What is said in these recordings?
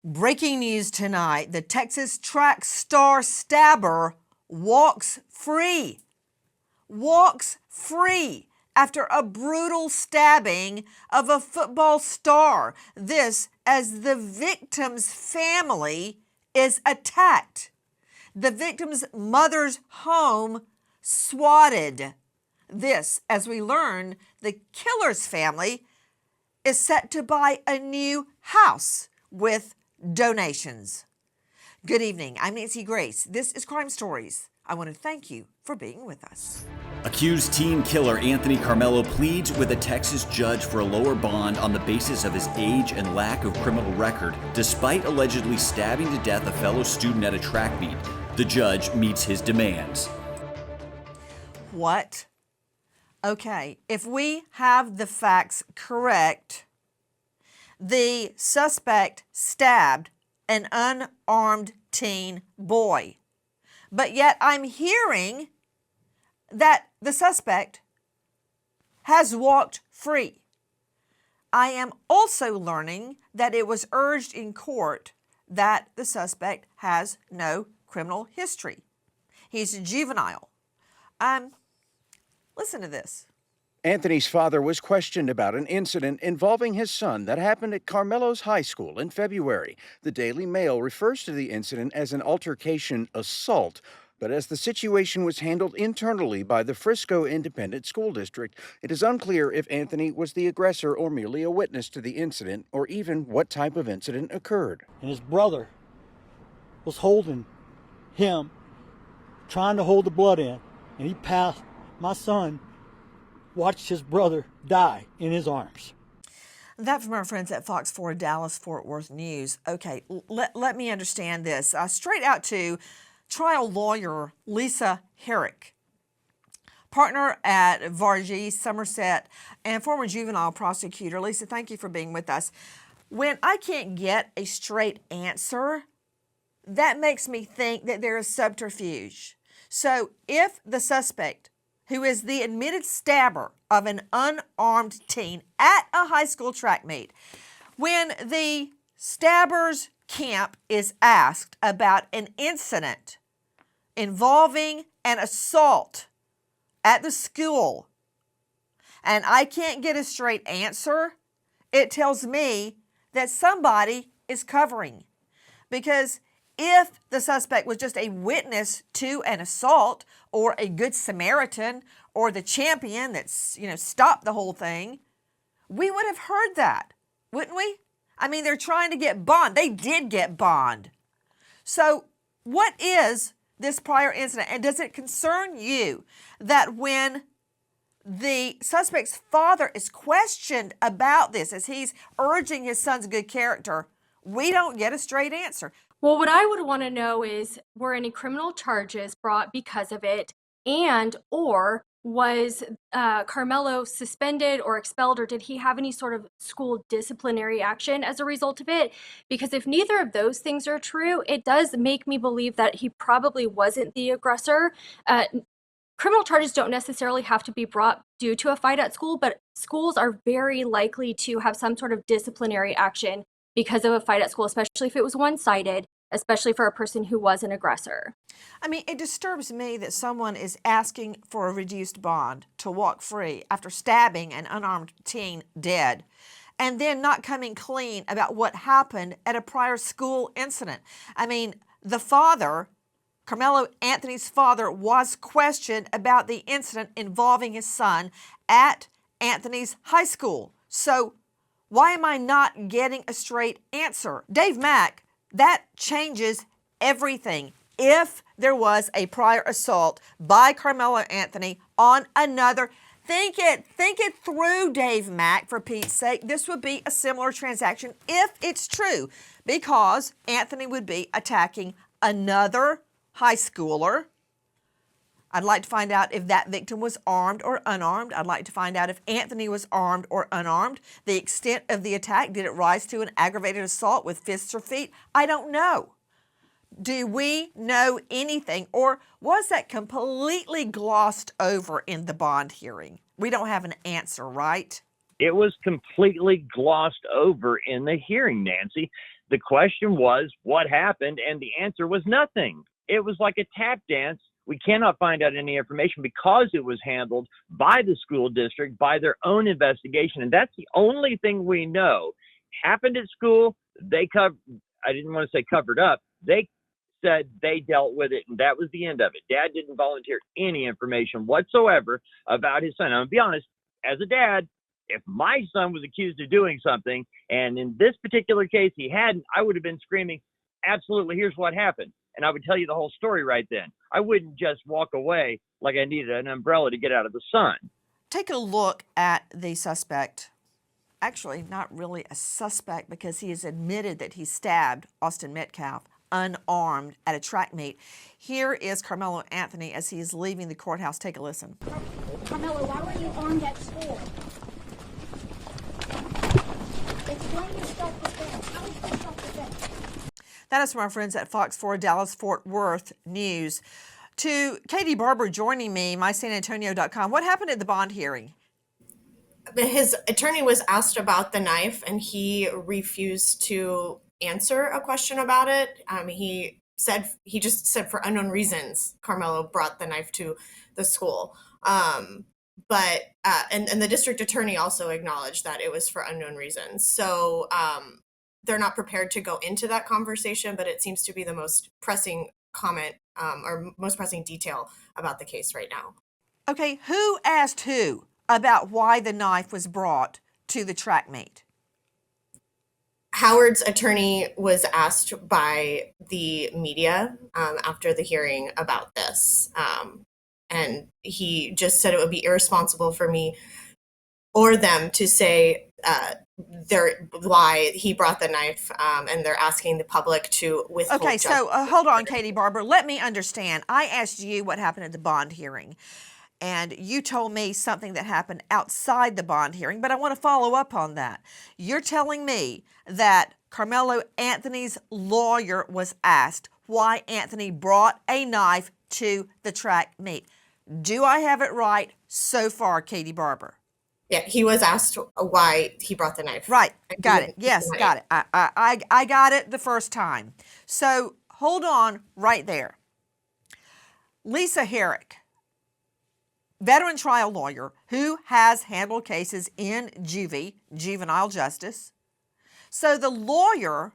Breaking news tonight, the Texas track star stabber walks free. Walks free after a brutal stabbing of a football star. This as the victim's family is attacked. The victim's mother's home swatted. This as we learn the killer's family is set to buy a new house with donations. Good evening. I'm Nancy Grace. This is Crime Stories. I want to thank you for being with us. Accused teen killer Anthony Karmelo pleads with a Texas judge for a lower bond on the basis of his age and lack of criminal record, despite allegedly stabbing to death a fellow student at a track meet. The judge meets his demands. What? Okay, if we have the facts correct, the suspect stabbed an unarmed teen boy. But yet I'm hearing that the suspect has walked free. I am also learning that it was urged in court that the suspect has no criminal history. He's a juvenile. Listen to this. Anthony's father was questioned about an incident involving his son that happened at Karmelo's high school in February. The Daily Mail refers to the incident as an altercation assault, but as the situation was handled internally by the Frisco Independent School District, it is unclear if Anthony was the aggressor or merely a witness to the incident, or even what type of incident occurred. And his brother was holding him, trying to hold the blood in, and he passed. My son watched his brother die in his arms. That from our friends at Fox 4 Dallas Fort Worth News. Okay, let me understand this. Straight out to trial lawyer Lisa Herrick, partner at Varghese, Somerset, and former juvenile prosecutor. Lisa, thank you for being with us. When I can't get a straight answer, that makes me think that there is subterfuge. So if the suspect, who is the admitted stabber of an unarmed teen at a high school track meet, when the stabber's camp is asked about an incident involving an assault at the school, and I can't get a straight answer, it tells me that somebody is covering. Because if the suspect was just a witness to an assault, or a good Samaritan, or the champion that's, stopped the whole thing, we would have heard that, wouldn't we? I mean, they're trying to get bond. They did get bond. So what is this prior incident? And does it concern you that when the suspect's father is questioned about this, as he's urging his son's good character, we don't get a straight answer? Well, what I would want to know is, were any criminal charges brought because of it, and or was Karmelo suspended or expelled, or did he have any sort of school disciplinary action as a result of it? Because if neither of those things are true, it does make me believe that he probably wasn't the aggressor. Criminal charges don't necessarily have to be brought due to a fight at school, but schools are very likely to have some sort of disciplinary action because of a fight at school, especially if it was one-sided, especially for a person who was an aggressor. I mean, it disturbs me that someone is asking for a reduced bond to walk free after stabbing an unarmed teen dead, and then not coming clean about what happened at a prior school incident. I mean, the father, Karmelo Anthony's father, was questioned about the incident involving his son at Anthony's high school. So why am I not getting a straight answer? Dave Mack, that changes everything. If there was a prior assault by Karmelo Anthony on another, think it through, Dave Mack, for Pete's sake. This would be a similar transaction if it's true, because Anthony would be attacking another high schooler. I'd like to find out if that victim was armed or unarmed. I'd like to find out if Anthony was armed or unarmed. The extent of the attack, did it rise to an aggravated assault with fists or feet? I don't know. Do we know anything, or was that completely glossed over in the bond hearing? We don't have an answer, right? It was completely glossed over in the hearing, Nancy. The question was, what happened? And the answer was nothing. It was like a tap dance. We cannot find out any information because it was handled by the school district, by their own investigation. And that's the only thing we know. Happened at school. I didn't want to say covered up. They said they dealt with it, and that was the end of it. Dad didn't volunteer any information whatsoever about his son. I'm going to be honest, as a dad, if my son was accused of doing something, and in this particular case he hadn't, I would have been screaming, absolutely, here's what happened. And I would tell you the whole story right then. I wouldn't just walk away like I needed an umbrella to get out of the sun. Take a look at the suspect. Actually, not really a suspect because he has admitted that he stabbed Austin Metcalf unarmed at a track meet. Here is Karmelo Anthony as he is leaving the courthouse. Take a listen. Karmelo, why were you armed at school? Explain your self-defense. How is this self-defense? That is from our friends at Fox 4 Dallas Fort Worth News. To Katie Barber joining me, mysanantonio.com. What happened at the bond hearing? His attorney was asked about the knife, and he refused to answer a question about it. He just said for unknown reasons, Karmelo brought the knife to the school. But the district attorney also acknowledged that it was for unknown reasons. So they're not prepared to go into that conversation, but it seems to be the most pressing comment or most pressing detail about the case right now. Okay, who asked who about why the knife was brought to the track meet? Howard's attorney was asked by the media after the hearing about this. And he just said it would be irresponsible for me or them to say why he brought the knife, and they're asking the public to withhold. Okay, so hold on, Katie Barber. Let me understand. I asked you what happened at the bond hearing, and you told me something that happened outside the bond hearing, but I want to follow up on that. You're telling me that Karmelo Anthony's lawyer was asked why Anthony brought a knife to the track meet. Do I have it right so far, Katie Barber? Yeah, he was asked why he brought the knife. Right, got it. Yes, got it. I got it the first time. So hold on right there. Lisa Herrick, veteran trial lawyer who has handled cases in juvenile justice. So the lawyer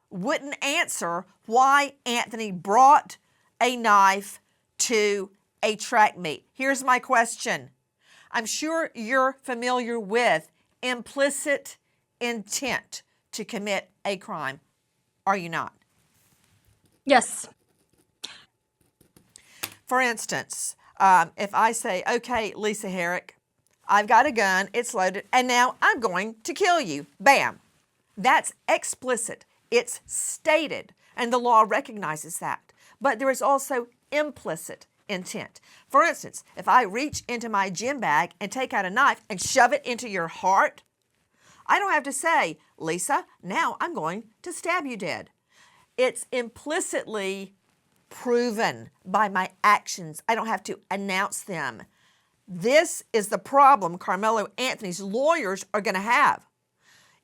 wouldn't answer why Anthony brought a knife to a track meet. Here's my question. I'm sure you're familiar with implicit intent to commit a crime. Are you not? Yes. For instance, if I say, okay, Lisa Herrick, I've got a gun, it's loaded, and now I'm going to kill you. Bam. That's explicit. It's stated, and the law recognizes that. But there is also implicit intent. For instance, if I reach into my gym bag and take out a knife and shove it into your heart, I don't have to say, Lisa, now I'm going to stab you dead. It's implicitly proven by my actions. I don't have to announce them. This is the problem Karmelo Anthony's lawyers are going to have.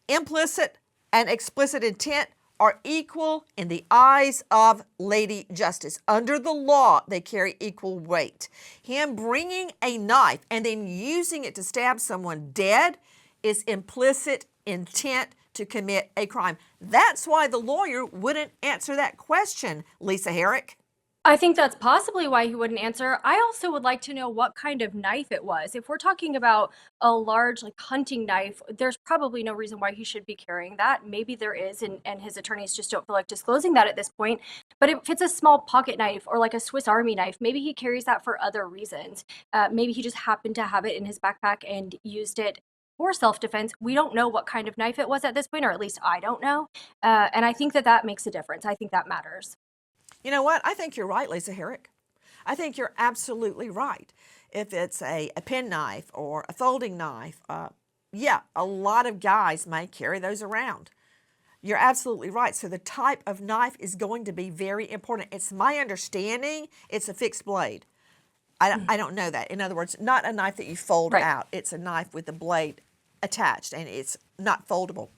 Implicit and explicit intent are equal in the eyes of Lady Justice. Under the law, they carry equal weight. Him bringing a knife and then using it to stab someone dead is implicit intent to commit a crime. That's why the lawyer wouldn't answer that question, Lisa Herrick. I think that's possibly why he wouldn't answer. I also would like to know what kind of knife it was. If we're talking about a large hunting knife, there's probably no reason why he should be carrying that. Maybe there is, and his attorneys just don't feel like disclosing that at this point. But if it's a small pocket knife or like a Swiss Army knife, maybe he carries that for other reasons. Maybe he just happened to have it in his backpack and used it for self-defense. We don't know what kind of knife it was at this point, or at least I don't know. And I think that makes a difference. I think that matters. You know what? I think you're right, Lisa Herrick. I think you're absolutely right. If it's a penknife or a folding knife, yeah, a lot of guys may carry those around. You're absolutely right. So the type of knife is going to be very important. It's my understanding it's a fixed blade. I don't know that. In other words, not a knife that you fold out. It's a knife with the blade attached, and it's not foldable.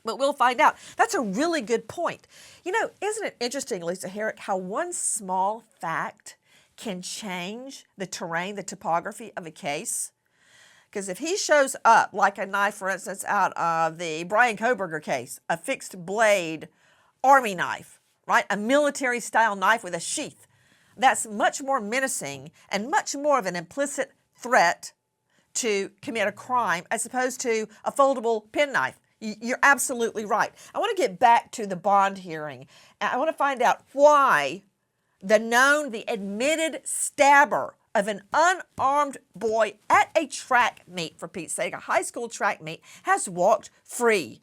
But we'll find out. That's a really good point. You know, isn't it interesting, Lisa Herrick, how one small fact can change the terrain, the topography of a case? Because if he shows up like a knife, for instance, out of the Brian Kohberger case, a fixed blade army knife, right? A military style knife with a sheath, that's much more menacing and much more of an implicit threat to commit a crime as opposed to a foldable penknife. You're absolutely right. I want to get back to the bond hearing. I want to find out why the admitted stabber of an unarmed boy at a track meet, for Pete's sake, a high school track meet, has walked free.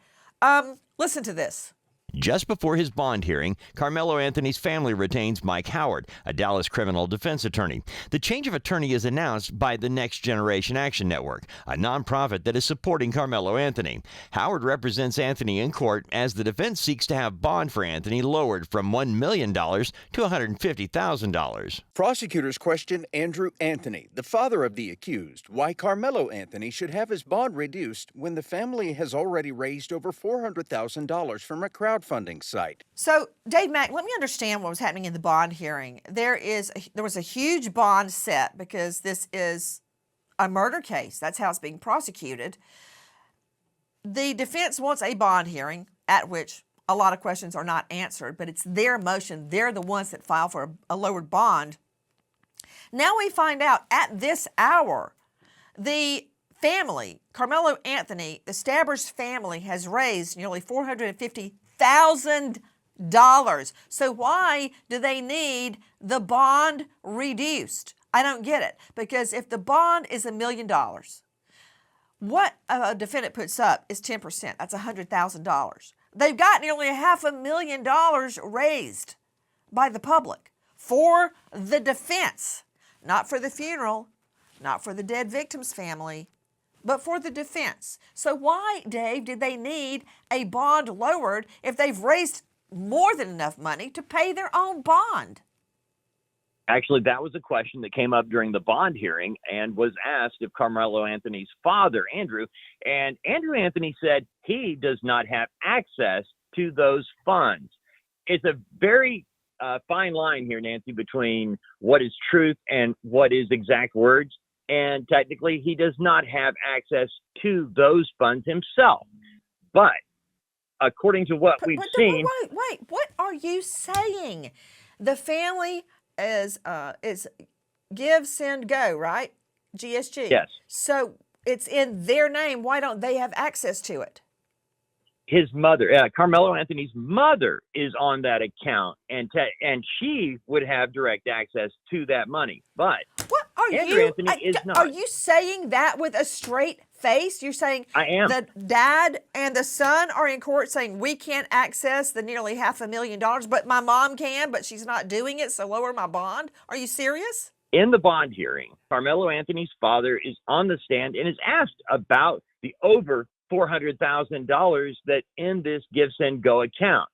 Listen to this. Just before his bond hearing, Karmelo Anthony's family retains Mike Howard, a Dallas criminal defense attorney. The change of attorney is announced by the Next Generation Action Network, a nonprofit that is supporting Karmelo Anthony. Howard represents Anthony in court as the defense seeks to have bond for Anthony lowered from $1 million to $150,000. Prosecutors question Andrew Anthony, the father of the accused, why Karmelo Anthony should have his bond reduced when the family has already raised over $400,000 from a crowdfunding site. So, Dave Mack, let me understand what was happening in the bond hearing. There was a huge bond set because this is a murder case. That's how it's being prosecuted. The defense wants a bond hearing at which a lot of questions are not answered, but it's their motion. They're the ones that file for a lowered bond. Now we find out at this hour, the family, Karmelo Anthony, the stabber's family, has raised nearly $450,000. So why do they need the bond reduced? I don't get it. Because if the bond is $1 million, what a defendant puts up is 10%. That's $100,000. They've got nearly $500,000 raised by the public for the defense, not for the funeral, not for the dead victim's family, but for the defense. So why, Dave, did they need a bond lowered if they've raised more than enough money to pay their own bond? Actually, that was a question that came up during the bond hearing and was asked of Karmelo Anthony's father, Andrew. And Andrew Anthony said he does not have access to those funds. It's a very fine line here, Nancy, between what is truth and what is exact words. And technically, he does not have access to those funds himself. But according to what we've seen... Wait, what are you saying? The family is give, send, go, right? GSG. Yes. So it's in their name. Why don't they have access to it? His mother, Karmelo Anthony's mother, is on that account, and she would have direct access to that money. But what are Andrew Anthony is not. Are you saying that with a straight face? You're saying I am. The dad and the son are in court saying we can't access the nearly $500,000, but my mom can, but she's not doing it, so lower my bond? Are you serious? In the bond hearing, Karmelo Anthony's father is on the stand and is asked about the over $400,000 that in this give, send, go account.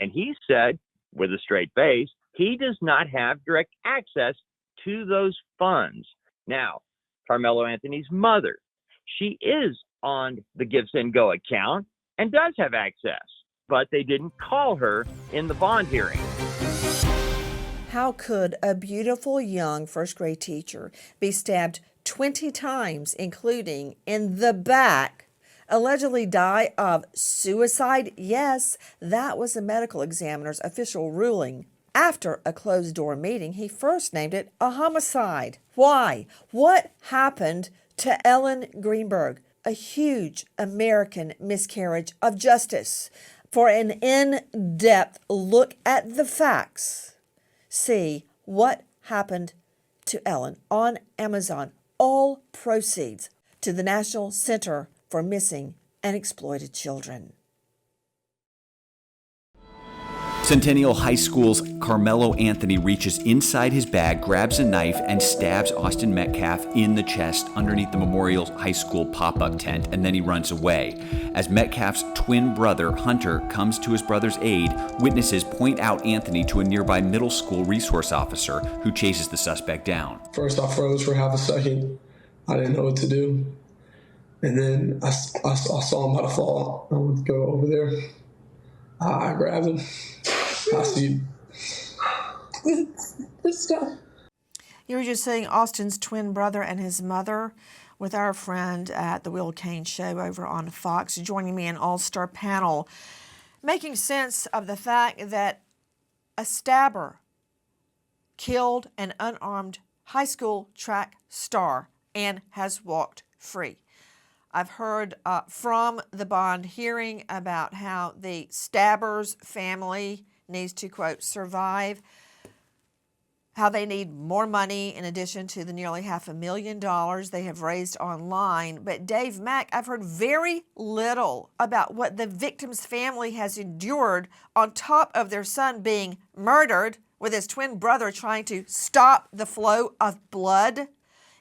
And he said, with a straight face, he does not have direct access to those funds. Now, Karmelo Anthony's mother, she is on the give, send, go account and does have access, but they didn't call her in the bond hearing. How could a beautiful young first grade teacher be stabbed 20 times, including in the back, allegedly die of suicide? Yes, that was the medical examiner's official ruling. After a closed-door meeting, he first named it a homicide. Why? What happened to Ellen Greenberg? A huge American miscarriage of justice. For an in-depth look at the facts, see what happened to Ellen on Amazon. All proceeds to the National Center for Missing and Exploited Children. Centennial High School's Karmelo Anthony reaches inside his bag, grabs a knife, and stabs Austin Metcalf in the chest underneath the Memorial High School pop-up tent, and then he runs away. As Metcalf's twin brother, Hunter, comes to his brother's aid, witnesses point out Anthony to a nearby middle school resource officer who chases the suspect down. First, I froze for half a second. I didn't know what to do. And then I saw him about to fall. I went to go over there. I grabbed him. I see. Stop. You were just seeing Austin's twin brother and his mother with our friend at the Will Kane Show over on Fox, joining me in all-star panel, making sense of the fact that a stabber killed an unarmed high school track star and has walked free. I've heard from the bond hearing about how the stabber's family needs to, quote, survive, how they need more money in addition to the nearly $500,000 they have raised online. But Dave Mack, I've heard very little about what the victim's family has endured on top of their son being murdered with his twin brother trying to stop the flow of blood.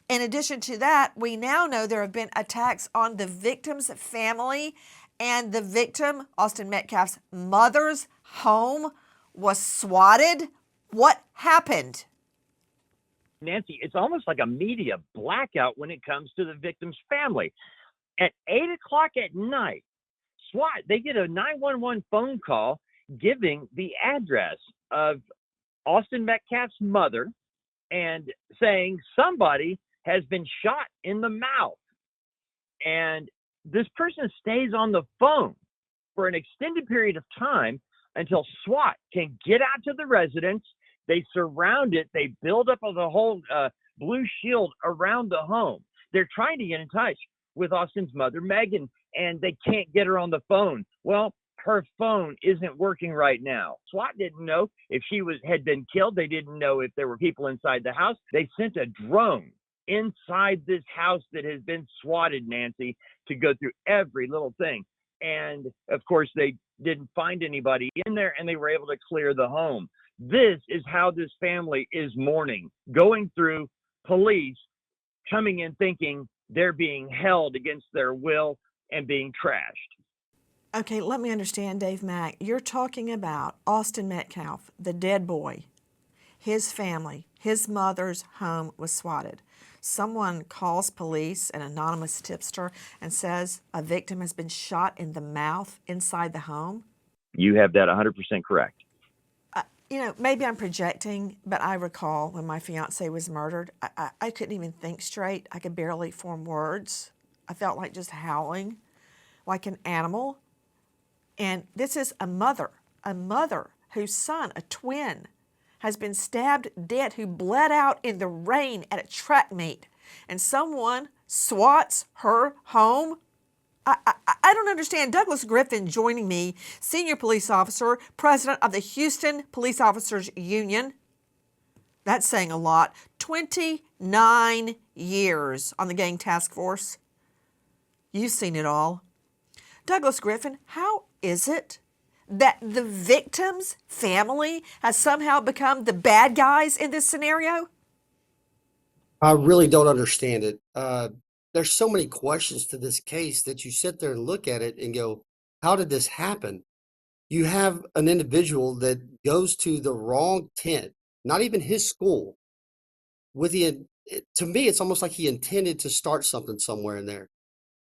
In addition to that, we now know there have been attacks on the victim's family, and the victim, Austin Metcalf's mother's home, was swatted. What happened? Nancy, it's almost like a media blackout when it comes to the victim's family. At 8 o'clock at night, SWAT, they get a 911 phone call giving the address of Austin Metcalf's mother and saying somebody has been shot in the mouth. And this person stays on the phone for an extended period of time until SWAT can get out to the residence. They surround it. They build up the whole blue shield around the home. They're trying to get in touch with Austin's mother, Megan, and they can't get her on the phone. Well, her phone isn't working right now. SWAT didn't know if she had been killed. They didn't know if there were people inside the house. They sent a drone inside this house that has been swatted, Nancy, to go through every little thing. And of course, they didn't find anybody in there, and they were able to clear the home. This is how this family is mourning, going through police, coming in thinking they're being held against their will and being trashed. Okay, let me understand, Dave Mack. You're talking about Austin Metcalf, the dead boy, his family, his mother's home was swatted. Someone calls police, an anonymous tipster, and says a victim has been shot in the mouth inside the home. You have that 100% correct. Maybe I'm projecting, but I recall when my fiance was murdered, I couldn't even think straight. I could barely form words. I felt like just howling like an animal. And this is a mother whose son, a twin, has been stabbed dead, who bled out in the rain at a track meet. And someone swats her home. I don't understand. Douglas Griffin joining me, senior police officer, president of the Houston Police Officers Union. That's saying a lot. 29 years on the gang task force. You've seen it all. Douglas Griffin, how is it that the victim's family has somehow become the bad guys in this scenario? I really don't understand it. There's so many questions to this case that you sit there and look at it and go, how did this happen? You have an individual that goes to the wrong tent, not even his school, to me, it's almost like he intended to start something somewhere in there.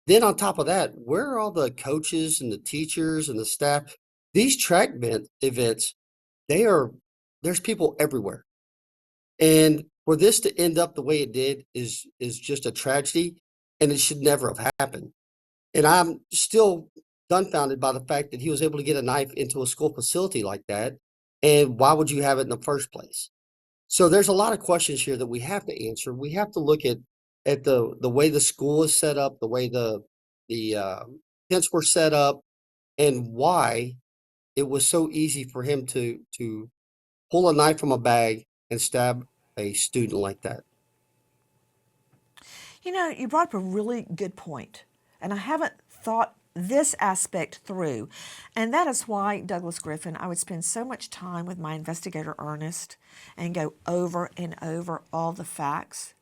Then on top of that, where are all the coaches and the teachers and the staff? These track events, there's people everywhere. And for this to end up the way it did is just a tragedy, and it should never have happened. And I'm still dumbfounded by the fact that he was able to get a knife into a school facility like that. And why would you have it in the first place? So there's a lot of questions here that we have to answer. We have to look at the way the school is set up, the way the tents were set up, and why it was so easy for him to pull a knife from a bag and stab a student like that. You brought up a really good point, and I haven't thought this aspect through, and that is why, Douglas Griffin, I would spend so much time with my investigator Ernest and go over and over all the facts.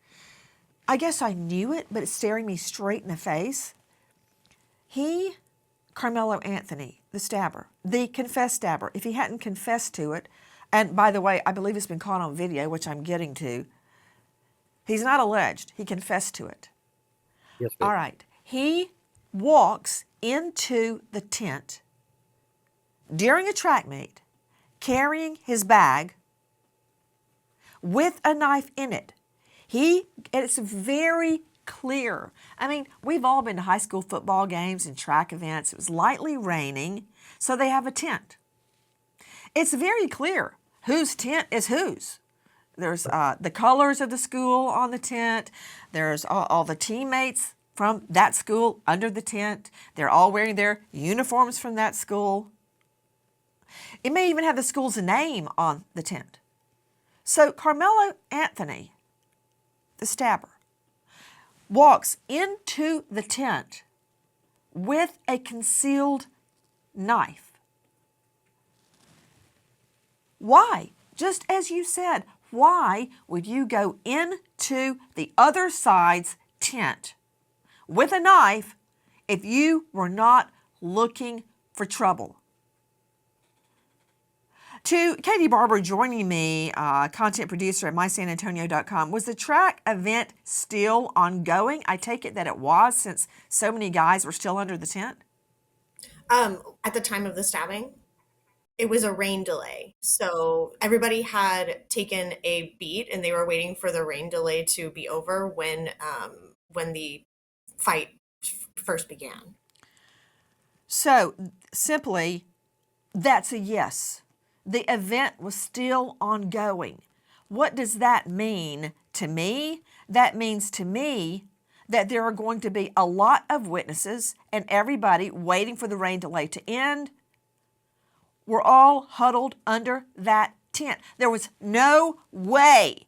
I guess I knew it, but it's staring me straight in the face. Karmelo Anthony, the stabber, the confessed stabber, if he hadn't confessed to it, and by the way, I believe it's been caught on video, which I'm getting to, he's not alleged, he confessed to it. Yes, ma'am. All right. He walks into the tent during a track meet carrying his bag with a knife in it. It's very clear. I mean, we've all been to high school football games and track events. It was lightly raining, so they have a tent. It's very clear whose tent is whose. There's the colors of the school on the tent. There's all the teammates from that school under the tent. They're all wearing their uniforms from that school. It may even have the school's name on the tent. So Karmelo Anthony, the stabber, walks into the tent with a concealed knife. Why? Just as you said, why would you go into the other side's tent with a knife if you were not looking for trouble? To Katie Barber joining me, content producer at mysanantonio.com, was the track event still ongoing? I take it that it was, since so many guys were still under the tent. At the time of the stabbing, it was a rain delay. So everybody had taken a beat and they were waiting for the rain delay to be over when the fight first began. So simply, that's a yes. The event was still ongoing. What does that mean to me? That means to me that there are going to be a lot of witnesses and everybody waiting for the rain delay to end. We're all huddled under that tent. There was no way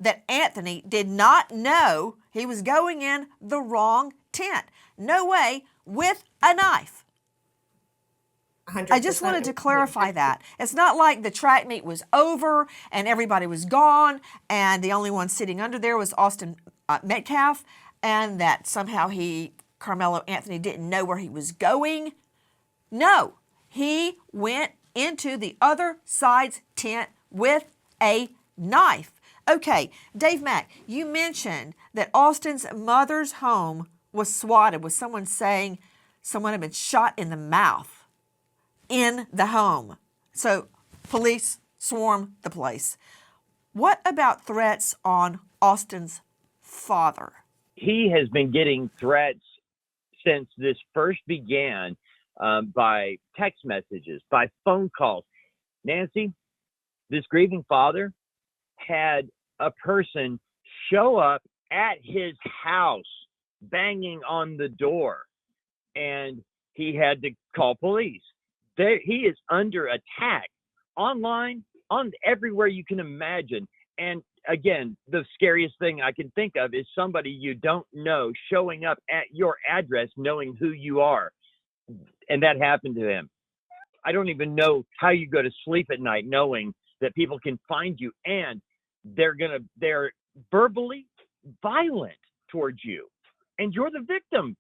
that Anthony did not know he was going in the wrong tent. No way, with a knife. 100%. I just wanted to clarify that. It's not like the track meet was over and everybody was gone and the only one sitting under there was Austin Metcalf, and that somehow Karmelo Anthony didn't know where he was going. No, he went into the other side's tent with a knife. Okay, Dave Mack, you mentioned that Austin's mother's home was swatted, with someone saying someone had been shot in the mouth in the home. So police swarm the place. What about threats on Austin's father? He has been getting threats since this first began, by text messages, by phone calls. Nancy, this grieving father had a person show up at his house banging on the door, and he had to call police. He is under attack online, everywhere you can imagine. And again, the scariest thing I can think of is somebody you don't know showing up at your address knowing who you are. And that happened to him. I don't even know how you go to sleep at night knowing that people can find you and they're verbally violent towards you, and you're the victim.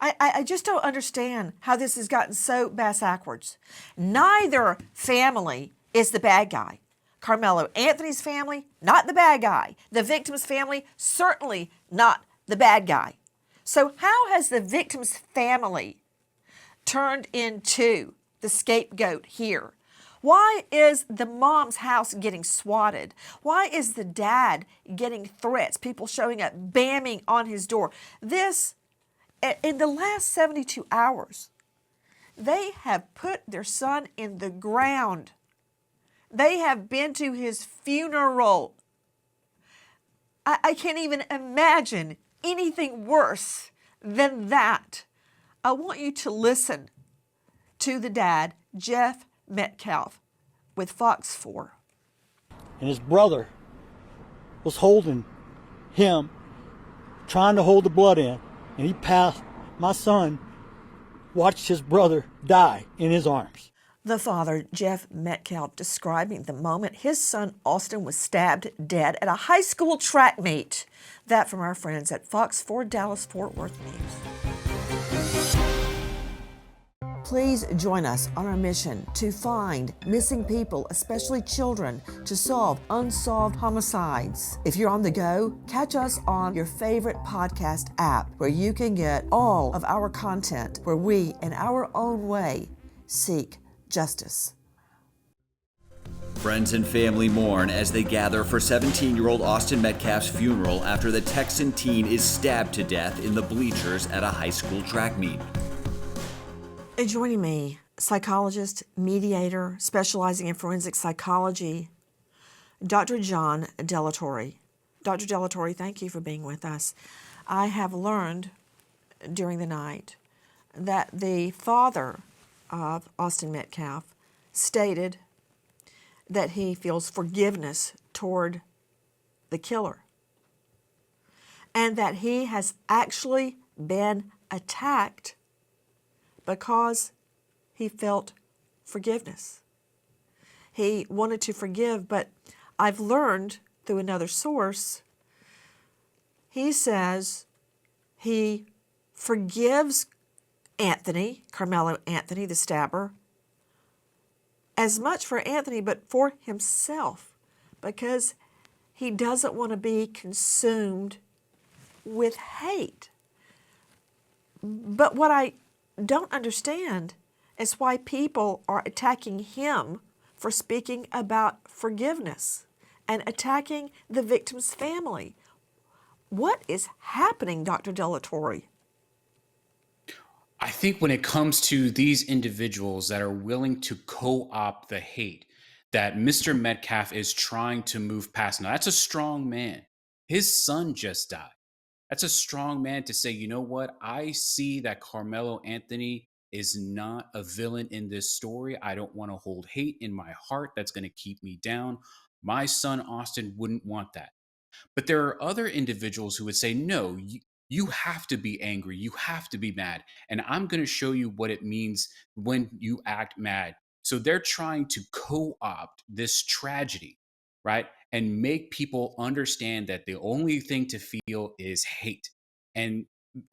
I just don't understand how this has gotten so backwards. Neither family is the bad guy. Karmelo Anthony's family, not the bad guy. The victim's family, certainly not the bad guy. So how has the victim's family turned into the scapegoat here? Why is the mom's house getting swatted? Why is the dad getting threats, people showing up, bamming on his door? In the last 72 hours, they have put their son in the ground. They have been to his funeral. I can't even imagine anything worse than that. I want you to listen to the dad, Jeff Metcalf, with Fox 4. And his brother was holding him, trying to hold the blood in. And he passed, my son watched his brother die in his arms. The father, Jeff Metcalf, describing the moment his son Austin was stabbed dead at a high school track meet. That from our friends at Fox 4 Dallas Fort Worth News. Please join us on our mission to find missing people, especially children, to solve unsolved homicides. If you're on the go, catch us on your favorite podcast app where you can get all of our content where we, in our own way, seek justice. Friends and family mourn as they gather for 17-year-old Austin Metcalf's funeral after the Texan teen is stabbed to death in the bleachers at a high school track meet. Joining me, psychologist, mediator, specializing in forensic psychology, Dr. John Delatorre. Dr. Delatorre, thank you for being with us. I have learned during the night that the father of Austin Metcalf stated that he feels forgiveness toward the killer and that he has actually been attacked because he felt forgiveness. He wanted to forgive, but I've learned through another source, he says he forgives Anthony, Karmelo Anthony, the stabber, as much for Anthony, but for himself, because he doesn't want to be consumed with hate. But what I don't understand is why people are attacking him for speaking about forgiveness and attacking the victim's family. What is happening, Dr. Delatorre? I think when it comes to these individuals that are willing to co-opt the hate that Mr. Metcalf is trying to move past. Now, that's a strong man. His son just died. That's a strong man to say, you know what? I see that Karmelo Anthony is not a villain in this story. I don't want to hold hate in my heart. That's going to keep me down. My son, Austin, wouldn't want that. But there are other individuals who would say, no, you have to be angry. You have to be mad. And I'm going to show you what it means when you act mad. So they're trying to co-opt this tragedy, right? And make people understand that the only thing to feel is hate. And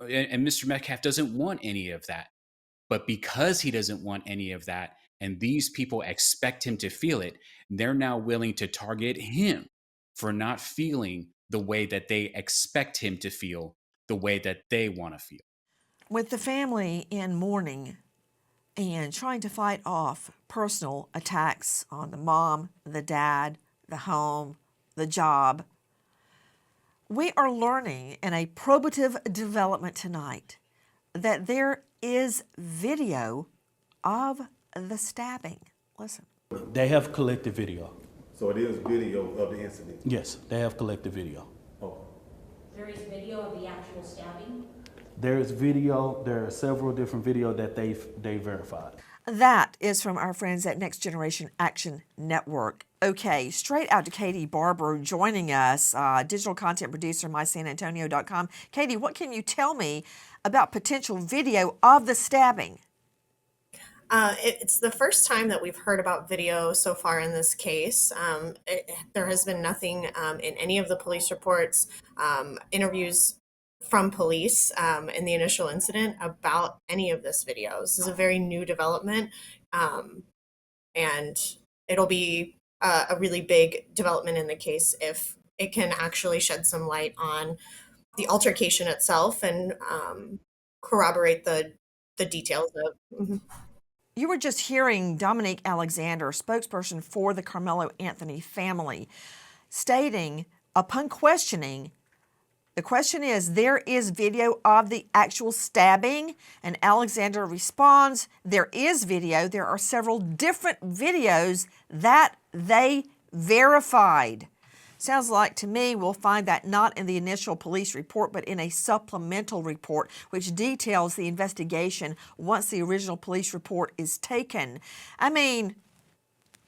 Mr. Metcalf doesn't want any of that. But because he doesn't want any of that, and these people expect him to feel it, they're now willing to target him for not feeling the way that they expect him to feel, the way that they want to feel. With the family in mourning and trying to fight off personal attacks on the mom, the dad, the home, the job, we are learning in a probative development tonight that there is video of the stabbing. Listen. They have collected video. So it is video of the incident? Yes, they have collected video. Oh. There is video of the actual stabbing? There is video, there are several different videos that they verified. That is from our friends at Next Generation Action Network. Okay, straight out to Katie Barber joining us, digital content producer, mysanantonio.com. Katie, what can you tell me about potential video of the stabbing? It's the first time that we've heard about video so far in this case. There has been nothing in any of the police reports, interviews from police in the initial incident about any of this video. This is a very new development, and it'll be a really big development in the case if it can actually shed some light on the altercation itself and corroborate the details of. You were just hearing Dominique Alexander, spokesperson for the Karmelo Anthony family, stating upon questioning, the question is, there is video of the actual stabbing? And Alexander responds, there is video. There are several different videos that they verified. Sounds like to me we'll find that not in the initial police report, but in a supplemental report, which details the investigation once the original police report is taken. I mean,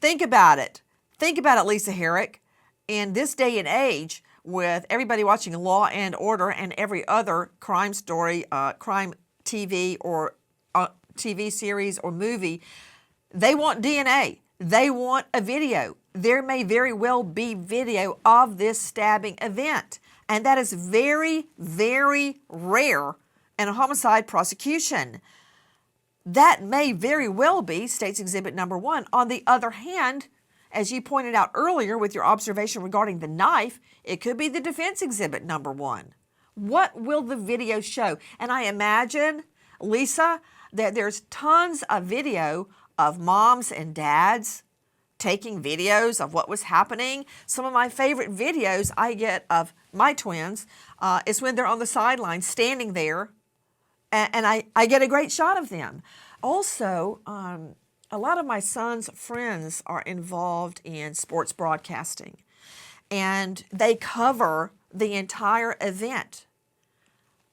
think about it. Think about it, Lisa Herrick. In this day and age, with everybody watching Law and Order and every other crime story, crime TV or TV series or movie, they want DNA. They want a video. There may very well be video of this stabbing event. And that is very, very rare in a homicide prosecution. That may very well be State's Exhibit number 1. On the other hand, as you pointed out earlier with your observation regarding the knife, it could be the Defense Exhibit number 1. What will the video show? And I imagine, Lisa, that there's tons of video of moms and dads taking videos of what was happening. Some of my favorite videos I get of my twins is when they're on the sideline standing there, and I get a great shot of them. Also, a lot of my son's friends are involved in sports broadcasting, and they cover the entire event.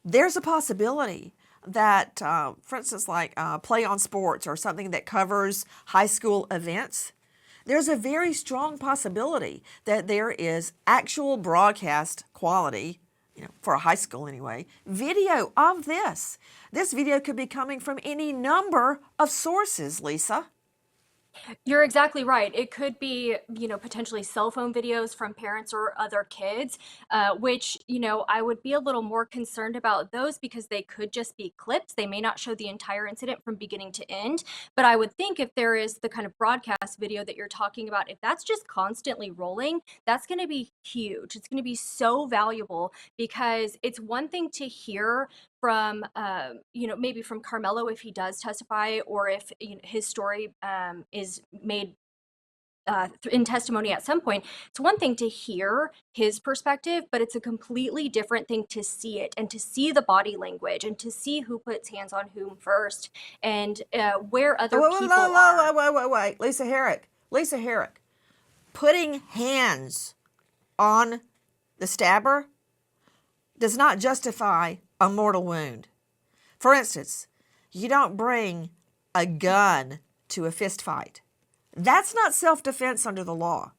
There's a possibility that, for instance, like Play on Sports or something that covers high school events, there's a very strong possibility that there is actual broadcast quality, for a high school anyway, video of this. This video could be coming from any number of sources, Lisa. You're exactly right. It could be, potentially cell phone videos from parents or other kids, which, I would be a little more concerned about those because they could just be clips. They may not show the entire incident from beginning to end. But I would think if there is the kind of broadcast video that you're talking about, if that's just constantly rolling, that's going to be huge. It's going to be so valuable because it's one thing to hear from, maybe from Karmelo if he does testify or if his story is made in testimony at some point. It's one thing to hear his perspective, but it's a completely different thing to see it and to see the body language and to see who puts hands on whom first and where other people are. Wait. Lisa Herrick. Putting hands on the stabber does not justify a mortal wound. For instance, you don't bring a gun to a fist fight. That's not self-defense under the law.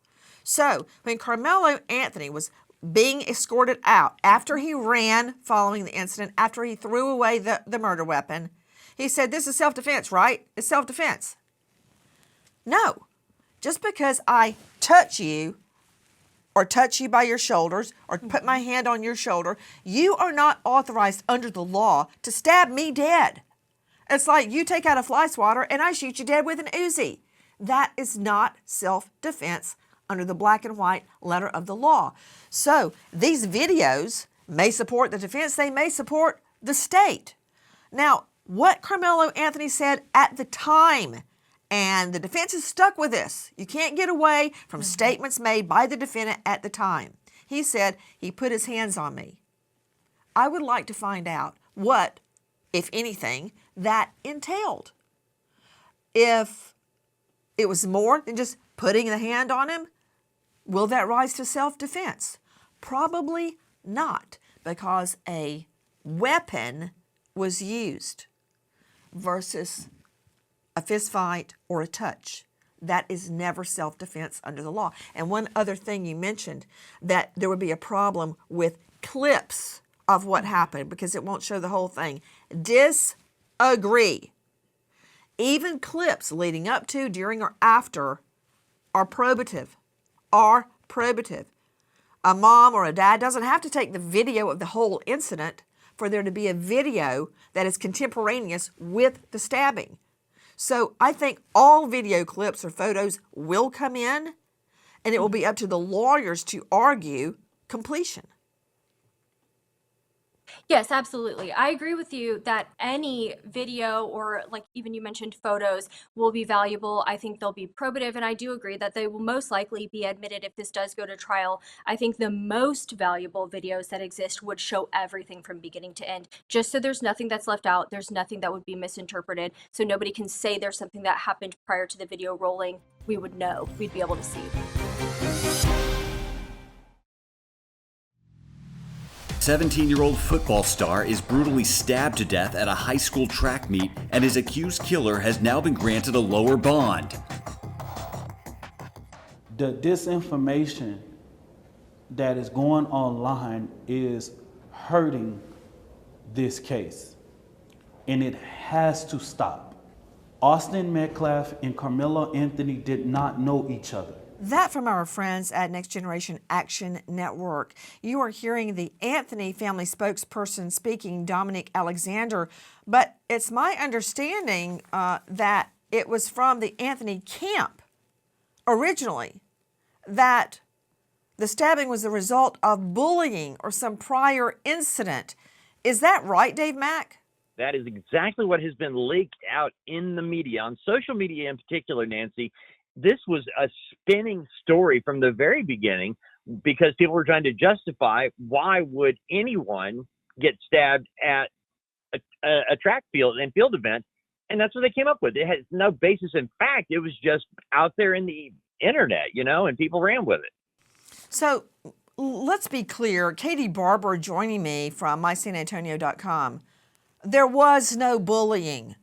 So when Karmelo Anthony was being escorted out after he ran following the incident, after he threw away the murder weapon, he said, "This is self-defense, right? It's self-defense." No. Just because I touch you or touch you by your shoulders, or put my hand on your shoulder, you are not authorized under the law to stab me dead. It's like you take out a fly swatter and I shoot you dead with an Uzi. That is not self-defense under the black and white letter of the law. So these videos may support the defense, they may support the state. Now, what Karmelo Anthony said at the time, and the defense is stuck with this. You can't get away from statements made by the defendant at the time. He said he put his hands on me. I would like to find out what, if anything, that entailed. If it was more than just putting the hand on him, will that rise to self-defense? Probably not, because a weapon was used versus a fist fight or a touch. That is never self-defense under the law. And one other thing you mentioned, that there would be a problem with clips of what happened because it won't show the whole thing. Disagree. Even clips leading up to, during, or after are probative. A mom or a dad doesn't have to take the video of the whole incident for there to be a video that is contemporaneous with the stabbing. So I think all video clips or photos will come in, and it will be up to the lawyers to argue completion. Yes, absolutely. I agree with you that any video or like even you mentioned photos will be valuable. I think they'll be probative, and I do agree that they will most likely be admitted if this does go to trial. I think the most valuable videos that exist would show everything from beginning to end, just so there's nothing that's left out. There's nothing that would be misinterpreted, so nobody can say there's something that happened prior to the video rolling. We would know. We'd be able to see. 17-year-old football star is brutally stabbed to death at a high school track meet, and his accused killer has now been granted a lower bond. The disinformation that is going online is hurting this case, and it has to stop. Austin Metcalf and Karmelo Anthony did not know each other. That from our friends at Next Generation Action Network. You are hearing the Anthony family spokesperson speaking, Dominic Alexander, but it's my understanding that it was from the Anthony camp originally that the stabbing was the result of bullying or some prior incident. Is that right, Dave Mack? That is exactly what has been leaked out in the media, on social media in particular, Nancy. This was a spinning story from the very beginning because people were trying to justify why would anyone get stabbed at a track field and field event. And that's what they came up with. It has no basis in fact. It was just out there in the internet, and people ran with it. So let's be clear. Katie Barber joining me from mysanantonio.com. There was no bullying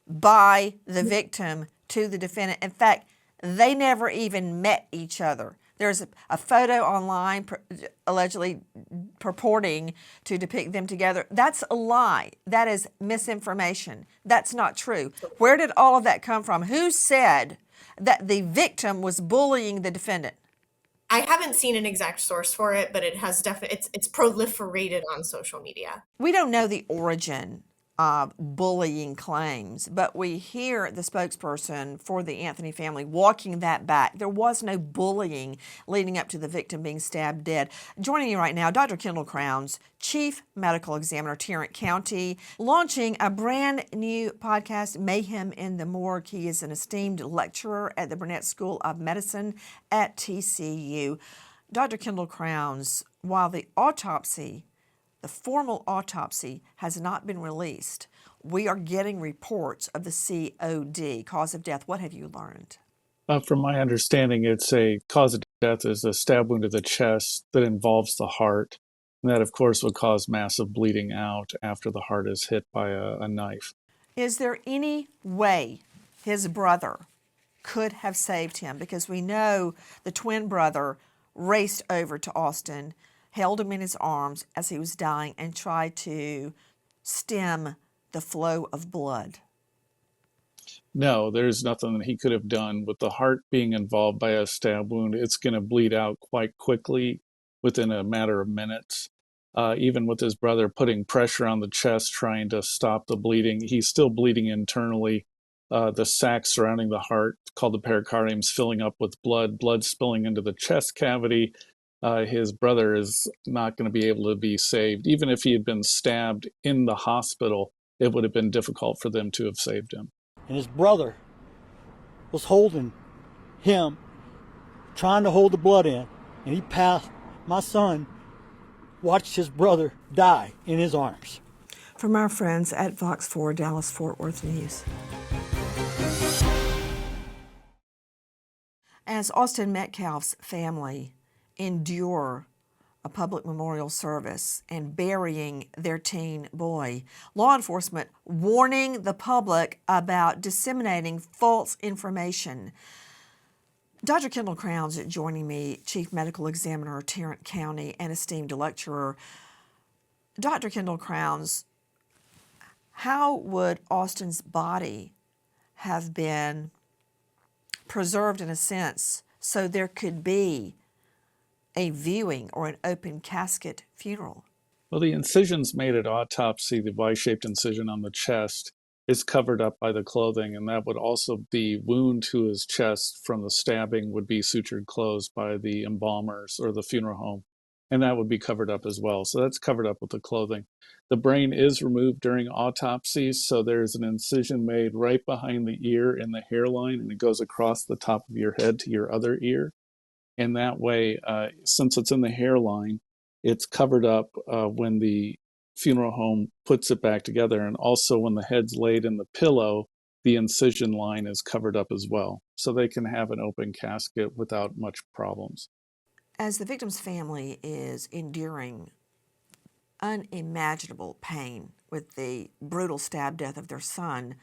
by the victim to the defendant. In fact, they never even met each other. There's a photo online allegedly purporting to depict them together. That's a lie. That is misinformation. That's not true. Where did all of that come from? Who said that the victim was bullying the defendant? I haven't seen an exact source for it, but it has it's proliferated on social media. We don't know the origin of bullying claims, but we hear the spokesperson for the Anthony family walking that back. There was no bullying leading up to the victim being stabbed dead. Joining you right now, Dr. Kendall Crowns, Chief Medical Examiner, Tarrant County, launching a brand new podcast, Mayhem in the Morgue. He is an esteemed lecturer at the Burnett School of Medicine at TCU. Dr. Kendall Crowns, while the formal autopsy has not been released, we are getting reports of the COD, cause of death. What have you learned? From my understanding, it's a cause of death is a stab wound to the chest that involves the heart. And that, of course, would cause massive bleeding out after the heart is hit by a knife. Is there any way his brother could have saved him? Because we know the twin brother raced over to Austin, held him in his arms as he was dying, and tried to stem the flow of blood. No, there's nothing that he could have done. With the heart being involved by a stab wound, it's going to bleed out quite quickly within a matter of minutes. Even with his brother putting pressure on the chest, trying to stop the bleeding, he's still bleeding internally. The sac surrounding the heart, called the pericardium, is filling up with blood spilling into the chest cavity. His brother is not going to be able to be saved. Even if he had been stabbed in the hospital, it would have been difficult for them to have saved him. And his brother was holding him, trying to hold the blood in, and he passed. My son watched his brother die in his arms. From our friends at Fox 4 Dallas Fort Worth News. As Austin Metcalf's family endure a public memorial service and burying their teen boy, law enforcement warning the public about disseminating false information. Dr. Kendall Crowns joining me, Chief Medical Examiner, Tarrant County, and esteemed lecturer. Dr. Kendall Crowns, how would Austin's body have been preserved in a sense so there could be a viewing or an open casket funeral? Well, the incisions made at autopsy, the Y-shaped incision on the chest, is covered up by the clothing, and that would also the wound to his chest from the stabbing would be sutured closed by the embalmers or the funeral home, and that would be covered up as well. So that's covered up with the clothing. The brain is removed during autopsies, so there's an incision made right behind the ear in the hairline, and it goes across the top of your head to your other ear. And that way, since it's in the hairline, it's covered up when the funeral home puts it back together. And also when the head's laid in the pillow, the incision line is covered up as well. So they can have an open casket without much problems. As the victim's family is enduring unimaginable pain with the brutal stab death of their son,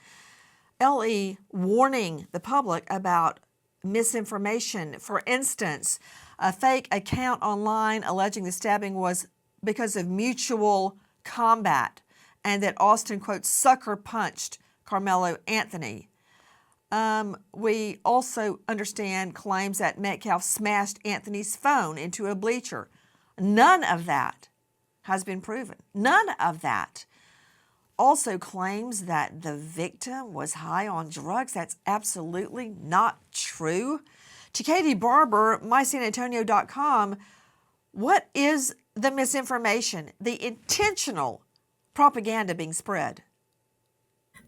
LE warning the public about misinformation. For instance, a fake account online alleging the stabbing was because of mutual combat and that Austin, quote, sucker punched Karmelo Anthony. We also understand claims that Metcalf smashed Anthony's phone into a bleacher. None of that has been proven. None of that. Also claims that the victim was high on drugs. That's absolutely not true. To Katie Barber, mysanantonio.com, what is the misinformation, the intentional propaganda being spread?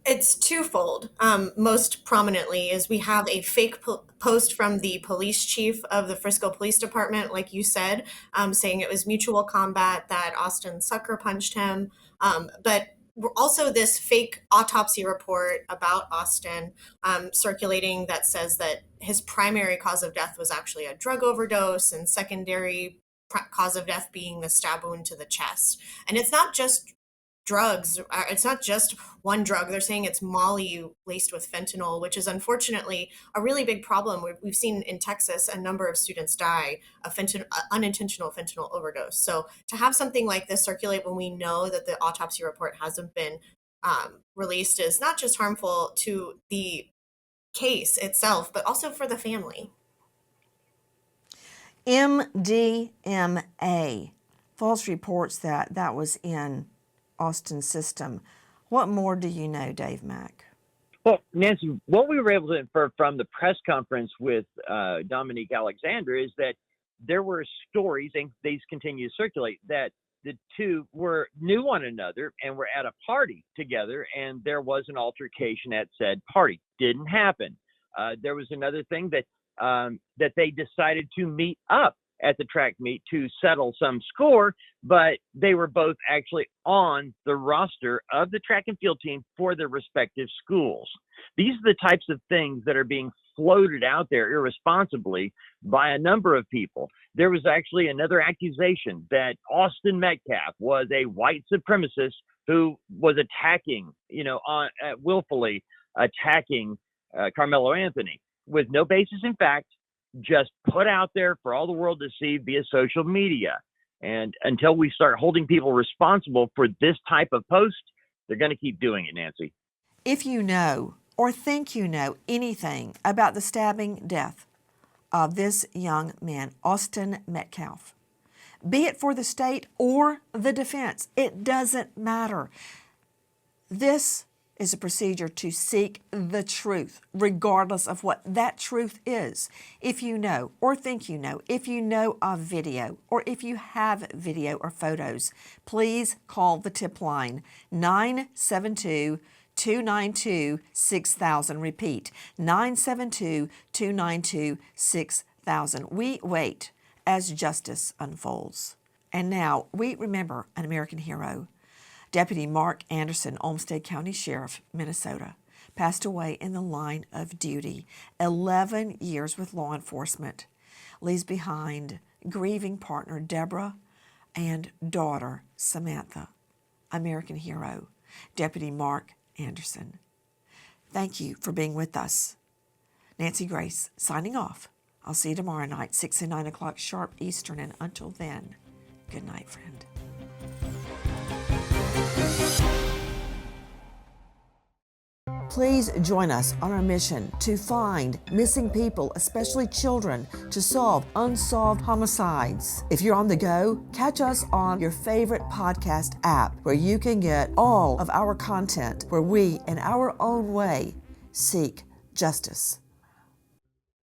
It's twofold. Most prominently is we have a fake post from the police chief of the Frisco Police Department, like you said, saying it was mutual combat, that Austin sucker punched him. But also this fake autopsy report about Austin circulating that says that his primary cause of death was actually a drug overdose, and secondary cause of death being the stab wound to the chest. And it's not just drugs. It's not just one drug. They're saying it's Molly laced with fentanyl, which is unfortunately a really big problem. We've seen in Texas a number of students die of unintentional fentanyl overdose. So to have something like this circulate when we know that the autopsy report hasn't been released is not just harmful to the case itself, but also for the family. MDMA. False reports that was in Austin's system. What more do you know, Dave Mack? Well, Nancy, what we were able to infer from the press conference with Dominique Alexander is that there were stories, and these continue to circulate, that the two knew one another and were at a party together, and there was an altercation at said party. Didn't happen. There was another thing that they decided to meet up at the track meet to settle some score, but they were both actually on the roster of the track and field team for their respective schools. These are the types of things that are being floated out there irresponsibly by a number of people. There was actually another accusation that Austin Metcalf was a white supremacist who was attacking, willfully attacking Karmelo Anthony with no basis in fact, just put out there for all the world to see via social media. And until we start holding people responsible for this type of post, they're going to keep doing it, Nancy. If you know or think you know anything about the stabbing death of this young man, Austin Metcalf, be it for the state or the defense, it doesn't matter. This is a procedure to seek the truth, regardless of what that truth is. If you know or think you know, if you know of video, or if you have video or photos, please call the tip line 972-292-6000. Repeat, 972-292-6000. We wait as justice unfolds. And now we remember an American hero. Deputy Mark Anderson, Olmsted County Sheriff, Minnesota, passed away in the line of duty. 11 years with law enforcement. Leaves behind grieving partner Deborah and daughter Samantha. American hero, Deputy Mark Anderson. Thank you for being with us. Nancy Grace, signing off. I'll see you tomorrow night, 6 and 9 o'clock sharp Eastern, and until then, good night, friend. Please join us on our mission to find missing people, especially children, to solve unsolved homicides. If you're on the go, catch us on your favorite podcast app where you can get all of our content where we, in our own way, seek justice.